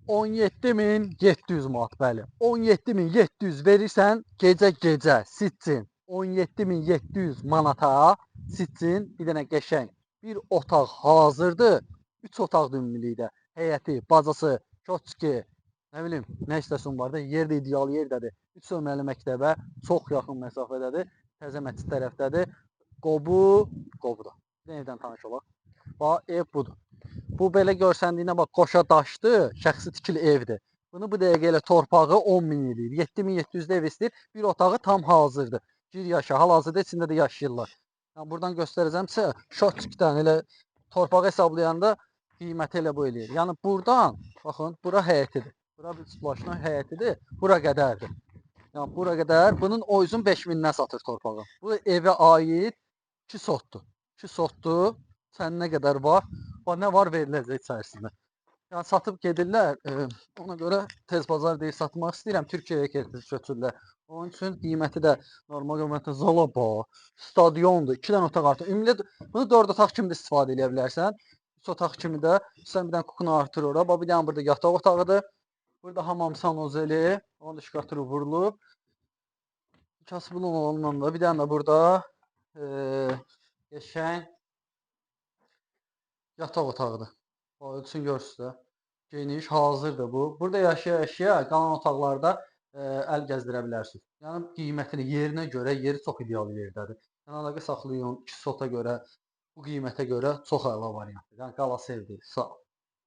17.700 manat, bəli. 17.700 verirsən, gecə sitcin. 17.700 manata sitcin, bir dənə qəşəng bir otaq hazırdır. 3 otaqdır ümumilikdə. Həyəti, bacası, köçki, nə bilim, nə istəsin var da, yer də ideal yerdədir. 3 nömrəli məktəbə çox yaxın məsafədədir. Təzə məscid tərəfdədir. Qobuda. Bir də evdən tanış olaq. Bax, ev budur. Bu belə görsəndiyinə bax, qoşa daşdır, şəxsi tikili evdir. Bunu bu dəqiqə elə torpağı 10.000 eləyir. 7.700 ev istəyir. Bir otağı tam hazırdır. Gir yaşa. Hal-hazırda içində də yaşayırlar. Yəni buradan göstərəcəm sizə. Şotçukdan elə torpağı hesablayanda qiyməti elə bu eləyir. Yəni buradan, baxın, bura həyətidir. Bura bir splaşlı həyətidir. Bura qədərdir. Yəni bura qədər. Bunun o üzün 5.000-dən satır torpağı. Bu evə aid 2 sotdur. 2 sotdur. Sənin nə qədər var? Nə var veriləcək içərisində. Yəni satıb gedirlər. Ona görə tez bazar deyil satmaq istəyirəm. Türkiyəyə köçürlər. Onun üçün qiyməti də normal qiymətə zalaba, stadiondur. 2 dənə otaq artıq. Ümumiyyətlə bunu 4 otaq kimi də istifadə edə bilərsən. 3 otaq kimi də. Sən bir dənə kukunu artır ora. Bir dənə burada yataq otağıdır. Burada hamam sanozeli. Onun da şkaturu vurulub. Kasıblı olandan da bir dənə də burada qəşəng yataq otağıdır. Üçün görsünüz də. Geniş, hazırdır bu. Burada yaşaya-yaşaya qalan otaqlarda əl gəzdirə bilərsiniz. Yəni qiymətini, yerinə görə, yeri çox ideal yerdədir. Yəni əlaqə saxlayın, 2 sota görə, bu qiymətə görə çox əla variantdır. Yəni qala sevdir. Sağ ol.